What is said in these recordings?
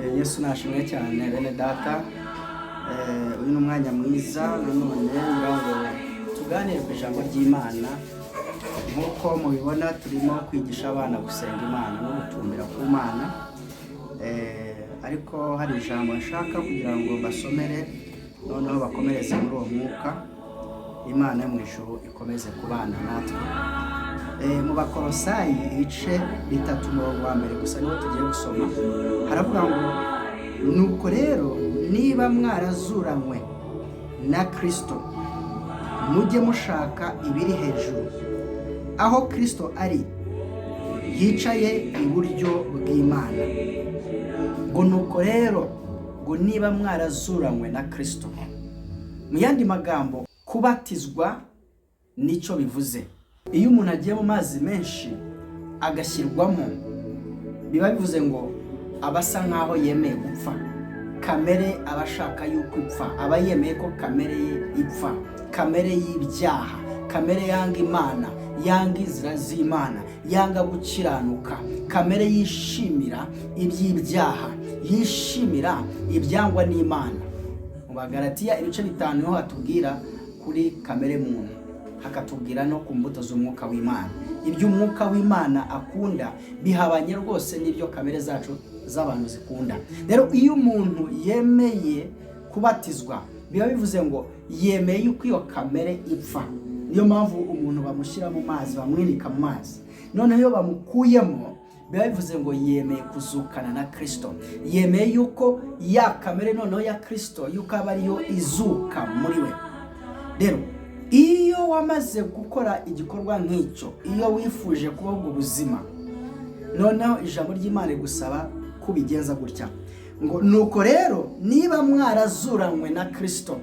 Yesu nashimwe cyane bene data. Uyu ni umwanya mwiza nanone ngira ngo tuganire ku ijambo ry'Imana. Nk'uko mubibona turimo kwigisha abana gusenga Imana no gutumbira ku Mana. Ariko hari ijambo nshaka kugira ngo basomere noneho bakomereze muri uwo mwuka. Imana yo mu ijuru ikomeze kubana natwe. Mu Bakolosayi ibice 3:1 gusa niho tugiye gusoma. Haravuga ngo nuko rero niba mwarazuranywe na Kristo mujye mushaka ibiri hejuru aho Kristo ari yicaye iburyo bw'Imana. Ngo nuko rero ngo niba mwarazuranywe na Kristo, mu yandi magambo kubatizwa nico bivuze. Iyo umuntu agiye mu mazi menshi agashyirwamo, biba bivuze ngo abasa nkaho yemeye gupfa. Kamere abashaka yuko ipfa, aba yemeye ko kamere ye ipfa, kamere y'ibyaha, kamere yanga Imana, yanga inzira z'Imana, yanga gukiranuka, kamere yishimira iby'ibyaha, yishimira ibyangwa n'Imana. Mu Bagalatiya ibice 5 niho hatubwira kuri kamere muntu, hakatubwira no ku mbuto z'umwuka w'Imana. Iby'umwuka w'Imana akunda bihabanye rwose n'ibyo kamere zacu z'abantu zikunda. Rero iyo umuntu yemeye kubatizwa, biba bivuze ngo yemeye yuko iyo kamere ipfa. Niyo mpamvu umuntu bamushyira mu mazi, bamwinika mu mazi. Noneho iyo bamukuyemo, biba bivuze ngo yemeye kuzukana na Kristo. Yemeye yuko ya kamere noneho ya Kristo yuko aba ariyo izuka muri we. Rero iyo wamaze gukora igikorwa nk'icyo, iyo wifuje kuba ubwo buzima, noneho ijambo ry'Imana gusaba kubigenza gutya ngo nuko rero niba mwarazuranywe na Kristo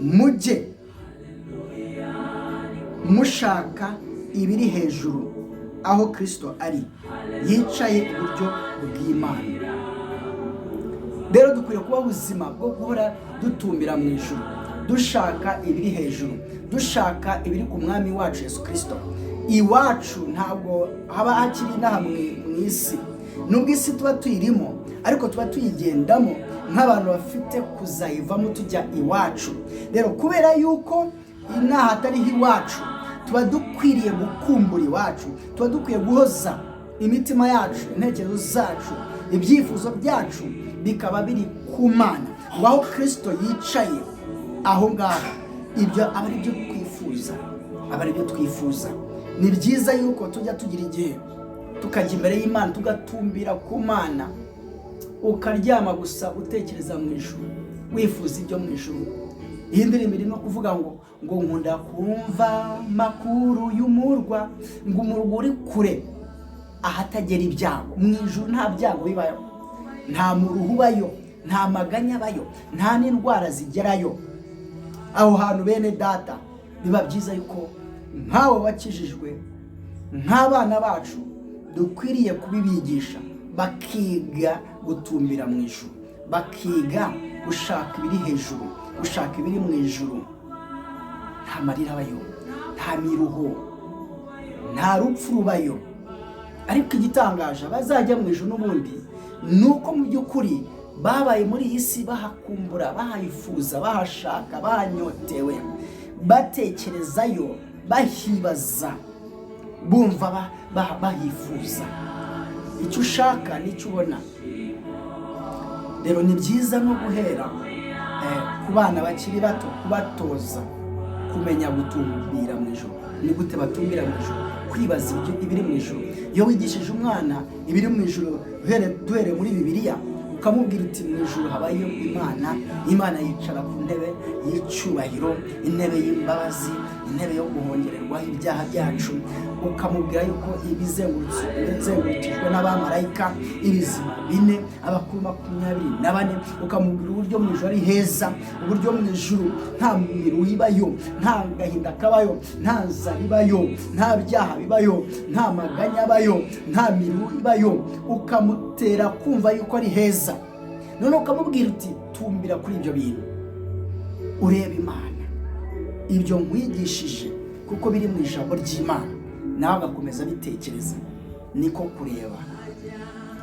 mujye mushaka ibiri hejuru aho Kristo ari yicaye iburyo bw'Imana. Rero dukwiriye kuba ubuzima bwo guhora dutumbira mu ijuru, dushaka ibiri hejuru, dushaka ibiri ku mwami wacu Yesu Kristo. Iwacu ntabwo haba hakiri nahamwe mu isi. Nubwo isi tuba tuyirimo, ariko tuba tuyigendamo nk'abantu bafite kuzayivamo tujya iwacu. Rero kubera yuko inaha atari iwacu, tuba dukwiriye gukumbura iwacu, tuba dukwiye guhoza imitima yacu, intekerezo zacu, ibyifuzo byacu bikaba biri ku Mana, aho Kristo yicaye aho ngaho. Ibyo aba ari byo twifuza, aba ari byo twifuza. Ni byiza yuko tujya tugira igihe tukajya imbere y'Imana tugatumbira ku Mana, ukaryama gusa utekereza mu ijuru, wifuza ibyo mu ijuru. Iyi ndirimbo irimo kuvuga ngo nkunda kumva makuru y'umurwa, ngo umurwa uri kure ahatagera ibyago. Mu ijuru nta byago bibayo, nta muruhu bayo, nta maganya bayo, nta n'indwara zigerayo. Aho hantu bene data biba byiza yuko nkawe bakijijwe, nk'abana bacu dukwiriye kubibigisha, bakiga gutumbira mu ijuru, bakiga gushaka ibiri hejuru, gushaka ibiri mu ijuru. Nta marira bayo, nta miruho, nta rupfu rubayo. Ariko igitangaje bazajya mu ijuru n'ubundi nuko mu by'ukuri babaye muri iyi si bahakumbura, bahayifuza, bahashaka, bahanyotewe, batekerezayo, bahibaza, bumva bahifuza. Icyo ushaka nicyo ubona. Rero ni byiza no guhera ku bana bakiri bato, kubatoza kumenya gutumbira mu ijuru. Ni gute batumbira mu ijuru? Kwibaza ibiri mu ijuru. Iyo wigishije umwana ibiri mu ijuru, duhere muri Bibiliya, ukamubwira uti mu ijuru habayo Imana, Imana yicara ku ntebe y'icyubahiro, intebe y'imbabazi, intebe yo guhongererwaho ibyaha byacu. Ukamubwira yuko ibizengurukijwe n'abamarayika, ibizima 4, abakuru 24. Ukamubwira uburyo mu ijuru ari heza, uburyo mu ijuru nta miruho ibayo, nta gahinda kabayo, nta nzara ibayo, nta byaha bibayo, nta maganya abayo, nta miruho ibayo. Ukamutera kumva yuko ari heza. None ukamubwira uti tumbira kuri ibyo bintu, ureba Imana, ibyo nkwigishije kuko biri mu ijambo ry'Imana, nawe agakomeza bitekereza. Niko kureba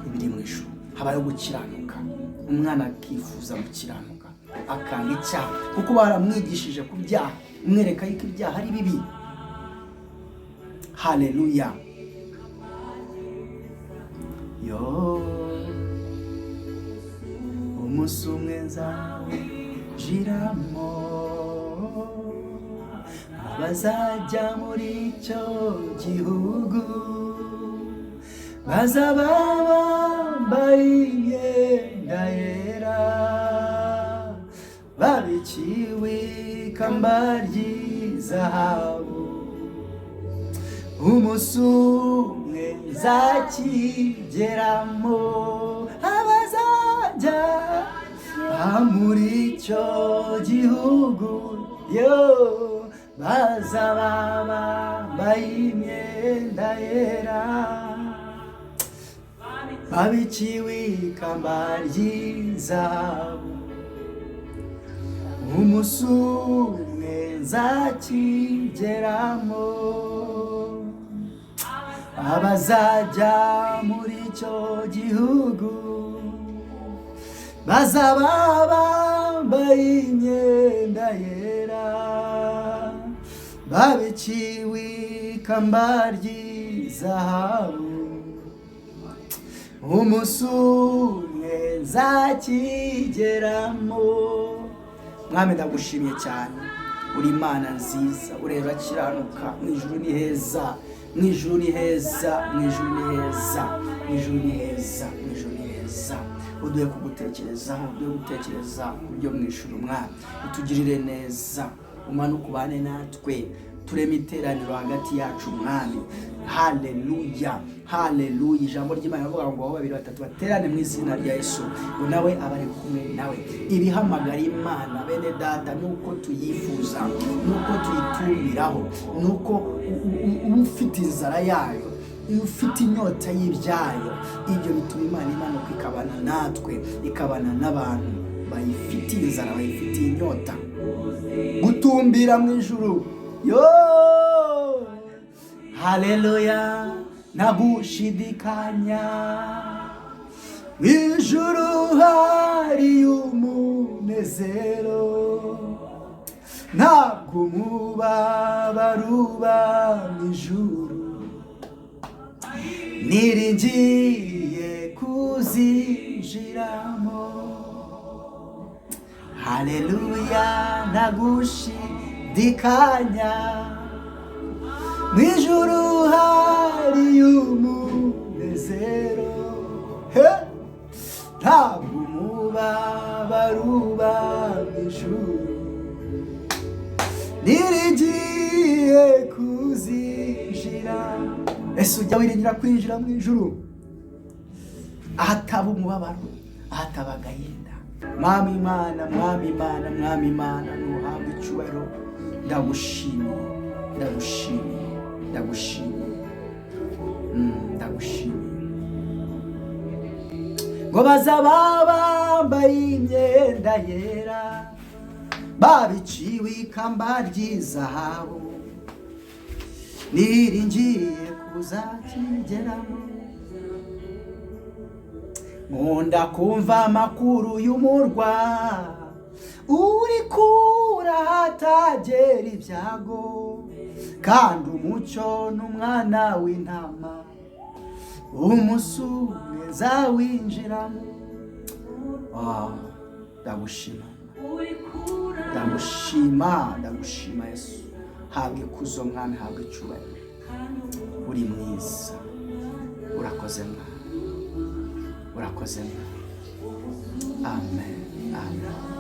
ibiri mu ijuru. habayo gukiranuka, umwana akifuza gukiranuka akanga icyaha kuko baramwigishije ku byaha, umwereka yuko ibyaha ari bibi. Haleluya. Umunsi umwe nzawinjiramo, abazajya muri icyo gihugu bazaba bambaye imyenda yera, babikiwe ikamba ry'izahabu. Umunsi umwe nzakigeramo, abazajya muri icyo gihugu bazaba bambaye imyenda yera, babikiwe ikamba ry'izahabu. Umunsi umwe nzakigeramo, abazajya muri icyo gihugu bazaba bambaye imyenda yera, babikiwe ikamba ry'izahabu. Umunsi umwe nzakigeramo. Mwami ndagushimye cyane, uri Imana nziza, urera kiranuka, mu ijuru ni heza, mu ijuru ni heza, mu ijuru ni heza, mu ijuru ni heza, mu ijuru ni heza. Uduhe kugutekerezaho, uduhe gutekereza uburyo mu ijuru. Mwami utugirire neza, umanuke ubane natwe, tureme iteraniro hagati yacu Mwami. Haleluya, haleluya. Ijambo ry'Imana rivuga ngo aho 2-3 baterane mu izina rya Yesu, ngo nawe abari kumwe nawe. Ibihamagara Imana bene data nuko tuyifuza, nuko tuyitumiraho, nuko ufite inzara yayo, ufite inyota y'ibyayo. Ibyo bituma Imana imanuka ikabana natwe, ikabana n'abantu bayifitiye inzara, bayifitiye inyota, gutumbira mu ijuru. Haleluya, nagushidikanya, mu ijuru hari umunezero, ntabwo umubabaro uba mu ijuru, niringiye kuzinjiramo. Haleluya, nagushidikanya, mu ijuru hari umunezero, ntabwo umubabaro uba mu ijuru, niringiye kuzinjira. Ese ujya wiringira kwinjira mu ijuru ahataba umubabaro, ahataba agahinda? Mwami Imana, Mwami Imana, Mwami Imana, nuhabwe icyubahiro. Ndagushimiye, ndagushimiye, ndagushimiye, ndagushimiye. Ngo bazaba bambaye imyenda yera, babiciwe ikamba ry'izahabu, niringiye kuzakigeramo. Nkunda kumva amakuru y'umurwa uri kura hatagera ibyago, kandi umucyo n'umwana w'intama umunsi umwe nzawinjiramo. Ndagushima, ndagushima, ndagushima Yesu. Habwe ikuzo Mwami, habwe icyubahiro. Uri mwiza, urakoze Mwami, urakoze Mwami. Amen, amen.